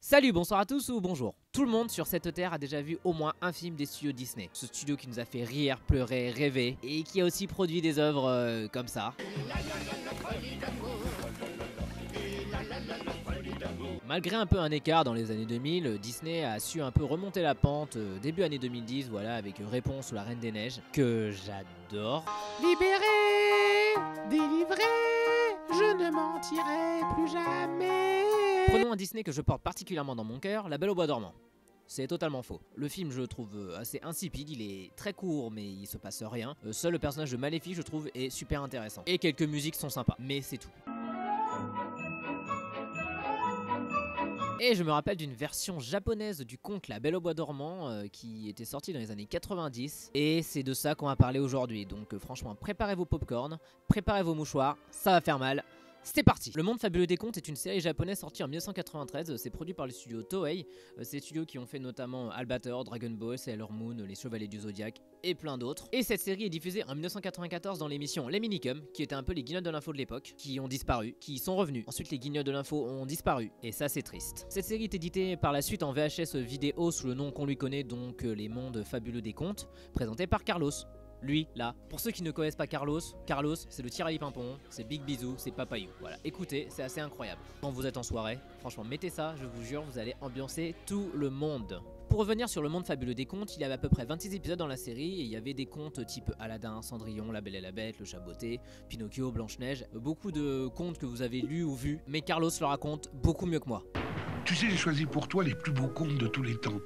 Salut, bonsoir à tous ou bonjour. Tout le monde sur cette terre a déjà vu au moins un film des studios Disney. Ce studio qui nous a fait rire, pleurer, rêver et qui a aussi produit des œuvres comme ça. Malgré un peu un écart dans les années 2000, Disney a su un peu remonter la pente début années 2010, voilà, avec Réponse ou La Reine des Neiges, que j'adore. Libéré, délivré, je ne mentirai plus jamais. Prenons un Disney que je porte particulièrement dans mon cœur, La Belle au Bois dormant. C'est totalement faux. Le film, je le trouve assez insipide, il est très court mais il se passe rien. Seul le personnage de Maléfique, je trouve, est super intéressant. Et quelques musiques sont sympas, mais c'est tout. Et je me rappelle d'une version japonaise du conte La Belle au Bois dormant qui était sortie dans les années 90. Et c'est de ça qu'on va parler aujourd'hui. Donc franchement, préparez vos popcorn, préparez vos mouchoirs, ça va faire mal. C'est parti. Le Monde Fabuleux des Contes est une série japonaise sortie en 1993, c'est produit par le studio Toei, ces studios qui ont fait notamment Albator, Dragon Ball, Sailor Moon, Les Chevaliers du Zodiaque et plein d'autres. Et cette série est diffusée en 1994 dans l'émission Les Minicums, qui étaient un peu les guignols de l'info de l'époque, qui ont disparu, qui sont revenus. Ensuite les guignols de l'info ont disparu, et ça c'est triste. Cette série est éditée par la suite en VHS vidéo sous le nom qu'on lui connaît, donc Les Mondes Fabuleux des Contes, présenté par Carlos. Lui, là. Pour ceux qui ne connaissent pas Carlos, c'est le Tiraille Pimpon, c'est Big Bisou, c'est Papayou. Voilà, écoutez, c'est assez incroyable. Quand vous êtes en soirée, franchement, mettez ça, je vous jure, vous allez ambiancer tout le monde. Pour revenir sur le Monde Fabuleux des Contes, il y avait à peu près 26 épisodes dans la série et il y avait des contes type Aladdin, Cendrillon, La Belle et la Bête, Le Chat Botté, Pinocchio, Blanche-Neige, beaucoup de contes que vous avez lus ou vus, mais Carlos le raconte beaucoup mieux que moi. Tu sais, j'ai choisi pour toi les plus beaux contes de tous les temps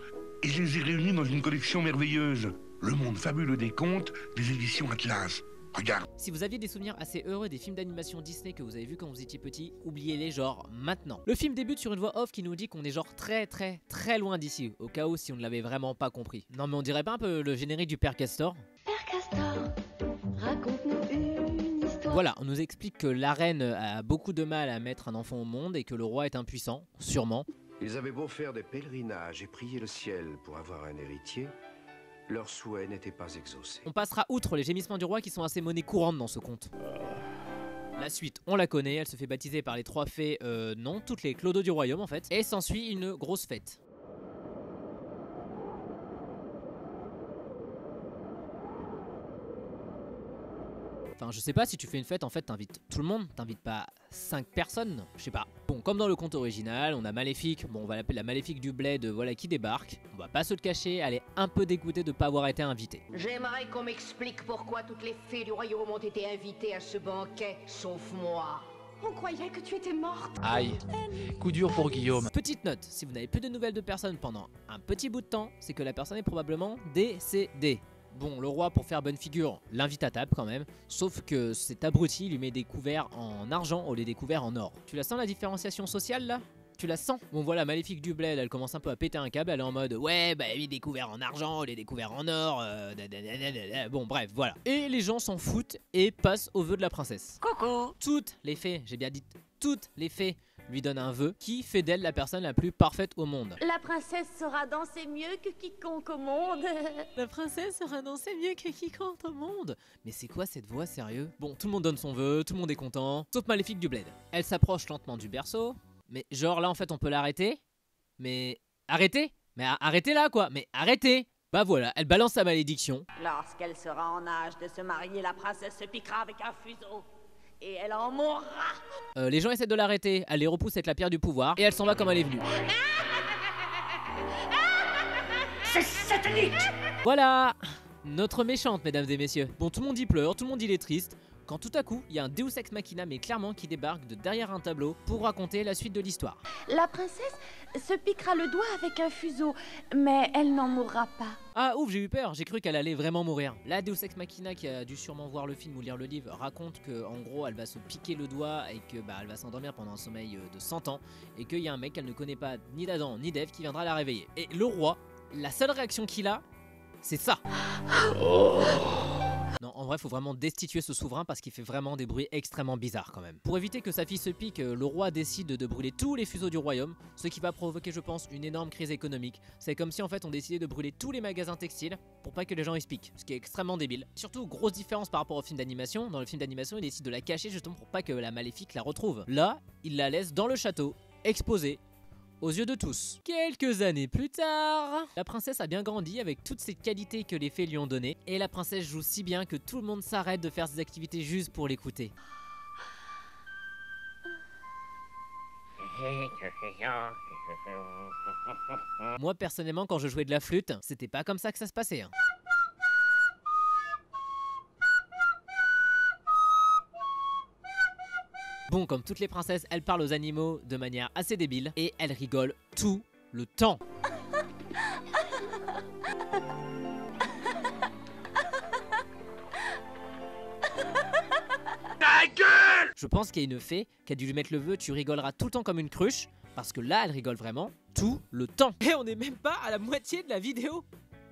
et je les ai réunis dans une collection merveilleuse. Le Monde Fabuleux des Contes des éditions Atlas. Regarde. Si vous aviez des souvenirs assez heureux des films d'animation Disney que vous avez vus quand vous étiez petit, oubliez-les genre maintenant. Le film débute sur une voix off qui nous dit qu'on est genre très loin d'ici, au cas où si on ne l'avait vraiment pas compris. Non mais on dirait pas un peu le générique du Père Castor? Père Castor, raconte-nous une histoire. Voilà, on nous explique que la reine a beaucoup de mal à mettre un enfant au monde et que le roi est impuissant, sûrement. Ils avaient beau faire des pèlerinages et prier le ciel pour avoir un héritier, leurs souhaits n'étaient pas exaucés. On passera outre les gémissements du roi qui sont assez monnaie courante dans ce conte. La suite, on la connaît, elle se fait baptiser par les trois fées, non, toutes les clodos du royaume en fait, et s'ensuit une grosse fête. Enfin, je sais pas, si tu fais une fête, en fait, t'invites tout le monde, t'invites pas 5 personnes, je sais pas. Bon, comme dans le conte original, on a Maléfique, bon, on va l'appeler la Maléfique du bled, voilà, qui débarque. On va pas se le cacher, elle est un peu dégoûtée de pas avoir été invitée. J'aimerais qu'on m'explique pourquoi toutes les fées du royaume ont été invitées à ce banquet, sauf moi. On croyait que tu étais morte. Aïe, coup dur pour Guillaume. Petite note, si vous n'avez plus de nouvelles de personne pendant un petit bout de temps, c'est que la personne est probablement décédée. Bon, le roi, pour faire bonne figure, l'invite à table quand même, sauf que cet abruti lui met des couverts en argent au lieu des couverts en or. Tu la sens la différenciation sociale là? Tu la sens? Bon voilà, Maléfique du bled, elle commence un peu à péter un câble, elle est en mode ouais bah oui, des couverts en argent, les couverts en or, bon bref voilà. Et les gens s'en foutent et passent au vœu de la princesse. Coucou. Toutes les fées, j'ai bien dit toutes les fées, lui donnent un vœu qui fait d'elle la personne la plus parfaite au monde. La princesse saura danser mieux que quiconque au monde. La princesse sera danser mieux que quiconque au monde. Mais c'est quoi cette voix, sérieux? Bon, tout le monde donne son vœu, tout le monde est content, sauf Maléfique du bled. Elle s'approche lentement du berceau, mais genre là en fait on peut l'arrêter. Mais arrêtez? Mais arrêtez là quoi, mais arrêtez! Bah voilà, elle balance sa malédiction. Lorsqu'elle sera en âge de se marier, la princesse se piquera avec un fuseau. Et elle en mourra. Les gens essaient de l'arrêter, elle les repousse avec la pierre du pouvoir, et elle s'en va comme elle est venue. C'est satanique. Voilà! Notre méchante, mesdames et messieurs. Bon, tout le monde y pleure, tout le monde il est triste, quand tout à coup, il y a un Deus Ex Machina, mais clairement qui débarque de derrière un tableau pour raconter la suite de l'histoire. La princesse se piquera le doigt avec un fuseau, mais elle n'en mourra pas. Ah ouf, j'ai eu peur, j'ai cru qu'elle allait vraiment mourir. La Deus Ex Machina, qui a dû sûrement voir le film ou lire le livre, raconte que en gros elle va se piquer le doigt et que elle va s'endormir pendant un sommeil de 100 ans et qu'il y a un mec qu'elle ne connaît pas, ni d'Adam ni d'Ève, qui viendra la réveiller. Et le roi, la seule réaction qu'il a, c'est ça. Non, en vrai, faut vraiment destituer ce souverain parce qu'il fait vraiment des bruits extrêmement bizarres quand même. Pour éviter que sa fille se pique, le roi décide de brûler tous les fuseaux du royaume, ce qui va provoquer, je pense, une énorme crise économique. C'est comme si en fait on décidait de brûler tous les magasins textiles pour pas que les gens y se piquent, ce qui est extrêmement débile. Surtout, grosse différence par rapport au film d'animation. Dans le film d'animation, il décide de la cacher justement pour pas que la maléfique la retrouve. Là, il la laisse dans le château, exposée, aux yeux de tous. Quelques années plus tard, la princesse a bien grandi avec toutes ces qualités que les fées lui ont données, et la princesse joue si bien que tout le monde s'arrête de faire ses activités juste pour l'écouter. Moi personnellement, quand je jouais de la flûte, c'était pas comme ça que ça se passait, hein. Bon, comme toutes les princesses, elle parle aux animaux de manière assez débile et elle rigole tout le temps. Ta gueule! Je pense qu'il y a une fée qui a dû lui mettre le vœu, tu rigoleras tout le temps comme une cruche, parce que là, elle rigole vraiment tout le temps. Et on n'est même pas à la moitié de la vidéo.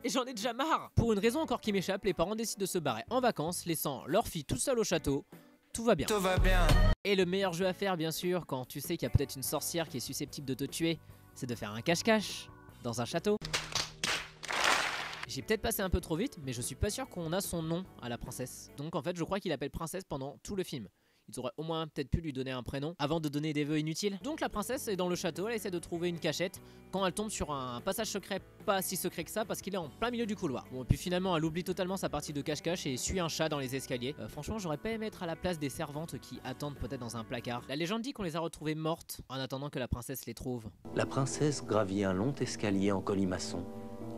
Et j'en ai déjà marre. Pour une raison encore qui m'échappe, les parents décident de se barrer en vacances, laissant leur fille toute seule au château. Tout va bien. Tout va bien. Et le meilleur jeu à faire, bien sûr, quand tu sais qu'il y a peut-être une sorcière qui est susceptible de te tuer, c'est de faire un cache-cache dans un château. J'ai peut-être passé un peu trop vite, mais je suis pas sûr qu'on a son nom à la princesse. Donc en fait, je crois qu'il appelle princesse pendant tout le film. Ils auraient au moins peut-être pu lui donner un prénom avant de donner des vœux inutiles. Donc la princesse est dans le château, elle essaie de trouver une cachette quand elle tombe sur un passage secret, pas si secret que ça parce qu'il est en plein milieu du couloir. Bon, et puis finalement elle oublie totalement sa partie de cache-cache et suit un chat dans les escaliers. Franchement, j'aurais pas aimé être à la place des servantes qui attendent peut-être dans un placard. La légende dit qu'on les a retrouvées mortes en attendant que la princesse les trouve. La princesse gravit un long escalier en colimaçon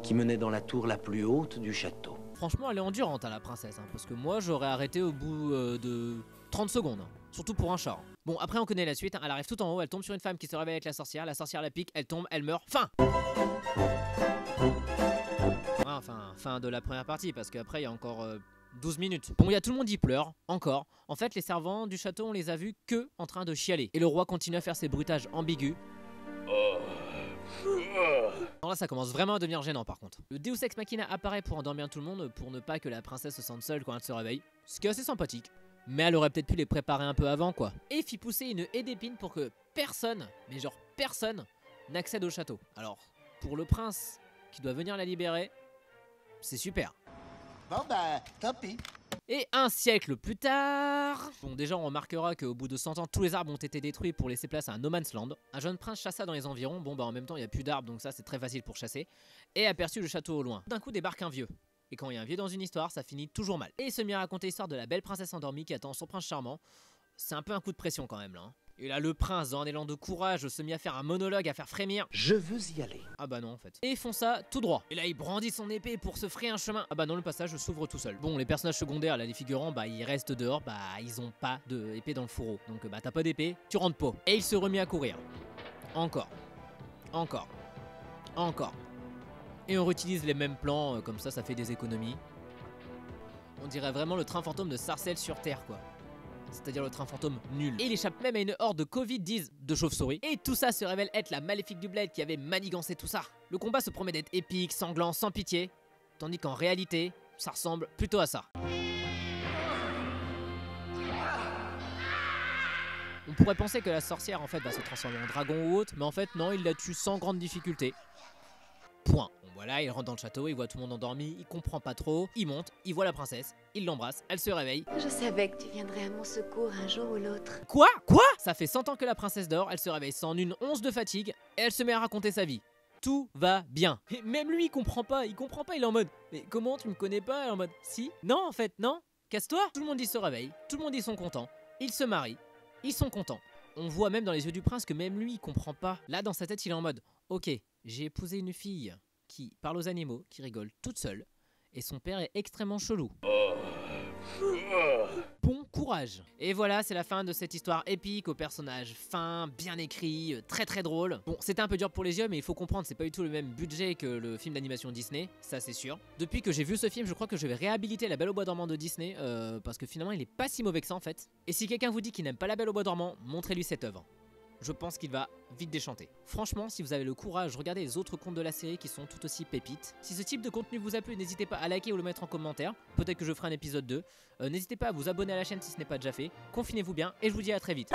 qui menait dans la tour la plus haute du château. Franchement, elle est endurante à la princesse, hein, parce que moi j'aurais arrêté au bout de 30 secondes. Surtout pour un chat. Bon, après on connaît la suite, hein. Elle arrive tout en haut, elle tombe sur une femme qui se réveille avec la sorcière la pique, elle tombe, elle meurt, fin. Enfin, fin de la première partie, parce qu'après il y a encore 12 minutes. Bon, il y a tout le monde y pleure, encore. En fait, les servants du château, on les a vus que en train de chialer. Et le roi continue à faire ses bruitages ambigus. Non, là ça commence vraiment à devenir gênant par contre. Le Deus Ex Machina apparaît pour endormir tout le monde, pour ne pas que la princesse se sente seule quand elle se réveille. Ce qui est assez sympathique. Mais elle aurait peut-être pu les préparer un peu avant quoi. Et fit pousser une haie d'épines pour que personne, mais genre personne, n'accède au château. Alors, pour le prince qui doit venir la libérer, c'est super. Bon bah, tant pis. Et un siècle plus tard... Bon, déjà on remarquera qu'au bout de 100 ans, tous les arbres ont été détruits pour laisser place à un no man's land. Un jeune prince chassa dans les environs, bon bah en même temps il n'y a plus d'arbres donc ça c'est très facile pour chasser. Et aperçut le château au loin. D'un coup débarque un vieux. Et quand il y a un vieux dans une histoire, ça finit toujours mal. Et il se mit à raconter l'histoire de la belle princesse endormie qui attend son prince charmant. C'est un peu un coup de pression quand même là. Hein. Et là le prince, dans un élan de courage, se mit à faire un monologue, à faire frémir. Je veux y aller. Ah bah non en fait. Et fonça tout droit. Et là il brandit son épée pour se frayer un chemin. Ah bah non, le passage s'ouvre tout seul. Bon, les personnages secondaires, là les figurants, bah ils restent dehors, bah ils ont pas d'épée dans le fourreau. Donc bah t'as pas d'épée, tu rentres pas. Et il se remit à courir. Encore. Encore. Encore. Et on réutilise les mêmes plans, comme ça fait des économies. On dirait vraiment le train fantôme de Sarcelles sur Terre quoi. C'est-à-dire le train fantôme nul. Et il échappe même à une horde de Covid-10 de chauves-souris. Et tout ça se révèle être la maléfique du bled qui avait manigancé tout ça. Le combat se promet d'être épique, sanglant, sans pitié. Tandis qu'en réalité, ça ressemble plutôt à ça. On pourrait penser que la sorcière en fait va se transformer en dragon ou autre, mais en fait non, il la tue sans grande difficulté. Point. Bon voilà, il rentre dans le château, il voit tout le monde endormi, il comprend pas trop, il monte, il voit la princesse, il l'embrasse, elle se réveille. Je savais que tu viendrais à mon secours un jour ou l'autre. Quoi? Ça fait 100 ans que la princesse dort, elle se réveille sans une once de fatigue, et elle se met à raconter sa vie. Tout va bien. Et même lui il comprend pas, il est en mode mais comment tu me connais pas? Elle est en mode si? Non en fait, non, casse-toi. Tout le monde y se réveille, tout le monde y sont contents, ils se marient, ils sont contents. On voit même dans les yeux du prince que même lui il comprend pas. Là dans sa tête il est en mode ok, j'ai épousé une fille qui parle aux animaux, qui rigole toute seule, et son père est extrêmement chelou. Bon courage. Et voilà, c'est la fin de cette histoire épique aux personnages fins, bien écrits, très très drôles. Bon, c'était un peu dur pour les yeux, mais il faut comprendre, c'est pas du tout le même budget que le film d'animation Disney, ça c'est sûr. Depuis que j'ai vu ce film, je crois que je vais réhabiliter La Belle au Bois dormant de Disney, parce que finalement il est pas si mauvais que ça en fait. Et si quelqu'un vous dit qu'il n'aime pas La Belle au Bois dormant, montrez-lui cette œuvre. Je pense qu'il va vite déchanter. Franchement, si vous avez le courage, regardez les autres contes de la série qui sont tout aussi pépites. Si ce type de contenu vous a plu, n'hésitez pas à liker ou le mettre en commentaire. Peut-être que je ferai un épisode 2. N'hésitez pas à vous abonner à la chaîne si ce n'est pas déjà fait. Confinez-vous bien et je vous dis à très vite.